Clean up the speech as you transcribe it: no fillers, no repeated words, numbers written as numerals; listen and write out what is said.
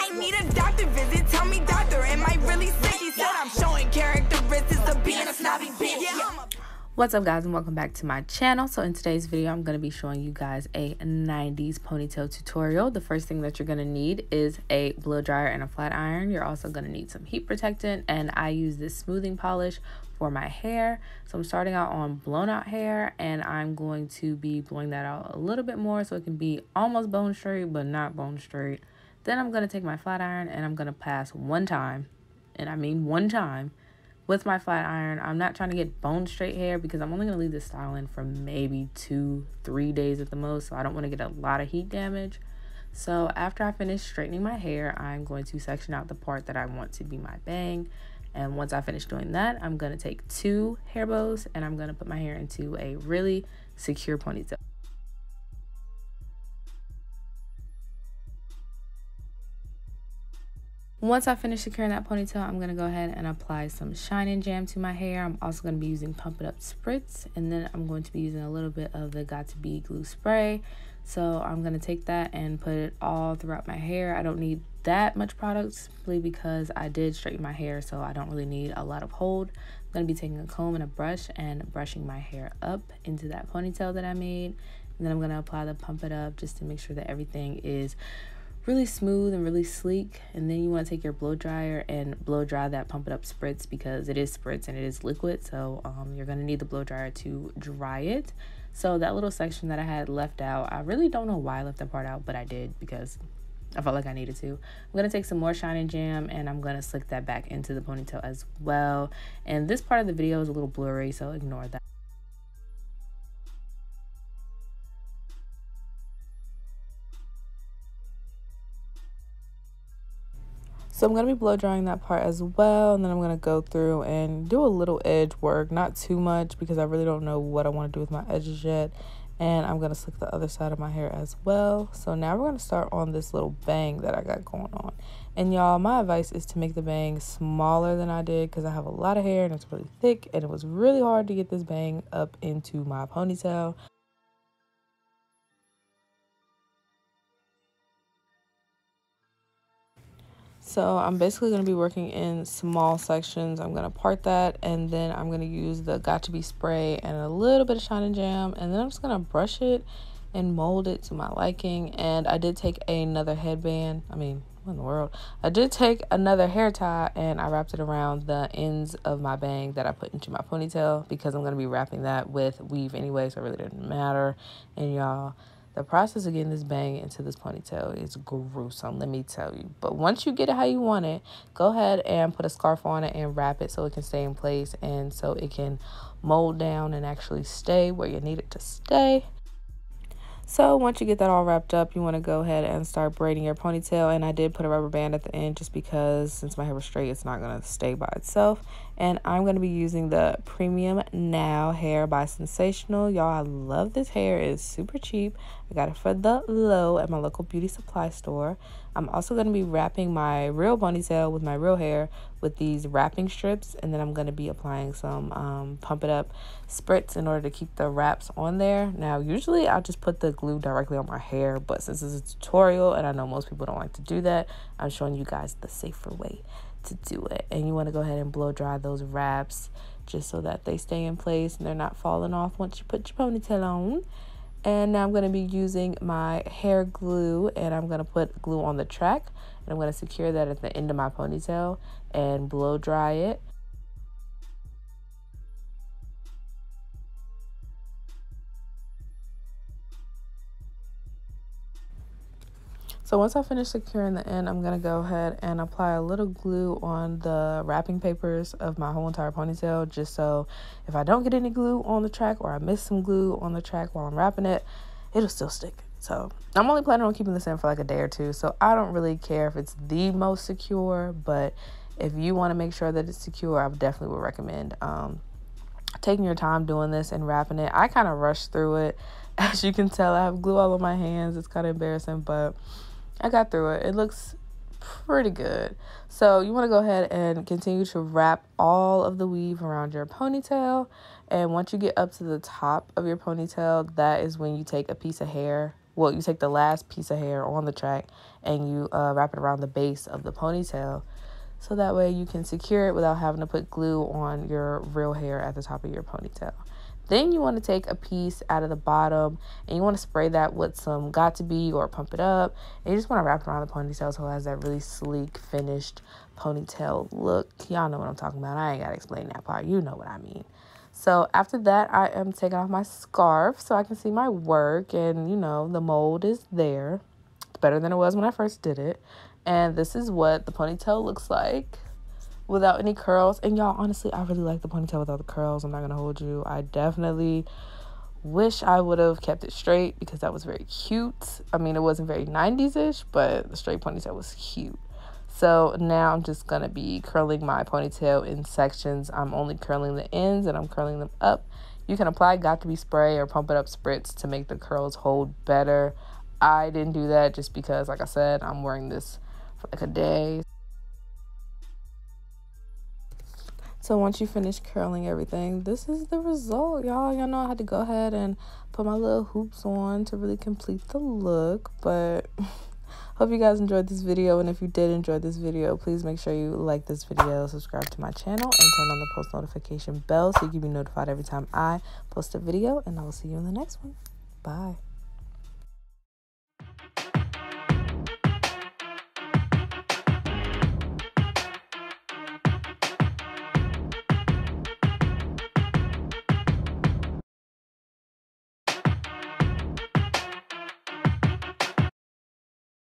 might need a doctor visit. Tell me, doctor, am I really sick? He said I'm showing characteristics of being a snobby bitch. What's up, guys, and welcome back to my channel. So in today's video, I'm going to be showing you guys a 90s ponytail tutorial. The first thing that you're going to need is a blow dryer and a flat iron. You're also going to need some heat protectant, and I use this smoothing polish for my hair. So I'm starting out on blown out hair, and I'm going to be blowing that out a little bit more so it can be almost bone straight but not bone straight. Then I'm going to take my flat iron and I'm going to pass one time, and I mean one time, with my flat iron. I'm not trying to get bone straight hair because I'm only going to leave this style in for maybe 2-3 days at the most, so I don't want to get a lot of heat damage. So after I finish straightening my hair, I'm going to section out the part that I want to be my bang. And once I finish doing that, I'm going to take 2 hair bows and I'm going to put my hair into a really secure ponytail. Once I finish securing that ponytail, I'm going to go ahead and apply some Shine and Jam to my hair. I'm also going to be using Pump It Up Spritz, and then I'm going to be using a little bit of the Got To Be glue spray. So I'm going to take that and put it all throughout my hair. I don't need that much product simply because I did straighten my hair, so I don't really need a lot of hold. I'm going to be taking a comb and a brush and brushing my hair up into that ponytail that I made. And then I'm going to apply the Pump It Up just to make sure that everything is really smooth and really sleek. And then you want to take your blow dryer and blow dry that Pump It Up spritz because it is spritz and it is liquid, so you're going to need the blow dryer to dry it. So that little section that I had left out, I really don't know why I left that part out, but I did because I felt like I needed to. I'm going to take some more Shine and Jam and I'm going to slick that back into the ponytail as well. And this part of the video is a little blurry, so ignore that. So I'm going to be blow drying that part as well, and then I'm going to go through and do a little edge work, not too much because I really don't know what I want to do with my edges yet. And I'm going to slick the other side of my hair as well. So now we're going to start on this little bang that I got going on. And y'all, my advice is to make the bang smaller than I did because I have a lot of hair and it's really thick, and it was really hard to get this bang up into my ponytail. So I'm basically going to be working in small sections. I'm going to part that, and then I'm going to use the Got To Be spray and a little bit of Shine and Jam, and then I'm just going to brush it and mold it to my liking. And I did take another headband. I mean, what in the world? I did take another hair tie and I wrapped it around the ends of my bang that I put into my ponytail because I'm going to be wrapping that with weave anyway, so it really didn't matter. And y'all, the process of getting this bang into this ponytail is gruesome, let me tell you. But once you get it how you want it, go ahead and put a scarf on it and wrap it so it can stay in place and so it can mold down and actually stay where you need it to stay. So once you get that all wrapped up, you want to go ahead and start braiding your ponytail. And I did put a rubber band at the end just because since my hair was straight, it's not going to stay by itself. And I'm going to be using the Premium Now hair by Sensational. Y'all, I love this hair. It's super cheap. I got it for the low at my local beauty supply store. I'm also going to be wrapping my real ponytail with my real hair with these wrapping strips, and then I'm going to be applying some Pump It Up spritz in order to keep the wraps on there. Now, usually I'll just put the glue directly on my hair, but since it's a tutorial and I know most people don't like to do that, I'm showing you guys the safer way to do it. And you want to go ahead and blow dry those wraps just so that they stay in place and they're not falling off once you put your ponytail on. And now I'm going to be using my hair glue, and I'm going to put glue on the track, and I'm going to secure that at the end of my ponytail and blow dry it. So once I finish securing the end, I'm going to go ahead and apply a little glue on the wrapping papers of my whole entire ponytail, just so if I don't get any glue on the track or I miss some glue on the track while I'm wrapping it, it'll still stick. So I'm only planning on keeping this in for like a day or two, so I don't really care if it's the most secure, but if you want to make sure that it's secure, I definitely would recommend taking your time doing this and wrapping it. I kind of rushed through it. As you can tell, I have glue all on my hands. It's kind of embarrassing, but I got through it. It looks pretty good. So you want to go ahead and continue to wrap all of the weave around your ponytail. And once you get up to the top of your ponytail, that is when you take a piece of hair well, you take the last piece of hair on the track and you wrap it around the base of the ponytail. So that way you can secure it without having to put glue on your real hair at the top of your ponytail. Then you want to take a piece out of the bottom and you want to spray that with some Got2b or Pump It Up. And you just want to wrap it around the ponytail so it has that really sleek, finished ponytail look. Y'all know what I'm talking about. I ain't got to explain that part. You know what I mean. So after that, I am taking off my scarf so I can see my work. And, you know, the mold is there. It's better than it was when I first did it. And this is what the ponytail looks like without any curls. And y'all, honestly, I really like the ponytail without the curls. I'm not gonna hold you. I definitely wish I would have kept it straight because that was very cute. I mean, it wasn't very 90s-ish, but the straight ponytail was cute. So now I'm just gonna be curling my ponytail in sections. I'm only curling the ends and I'm curling them up. You can apply Got2b spray or Pump It Up spritz to make the curls hold better. I didn't do that just because, like I said, I'm wearing this for like a day. So once you finish curling everything, this is the result, y'all. Y'all know I had to go ahead and put my little hoops on to really complete the look. But hope you guys enjoyed this video. And if you did enjoy this video, please make sure you like this video, subscribe to my channel, and turn on the post notification bell so you can be notified every time I post a video. And I will see you in the next one. Bye.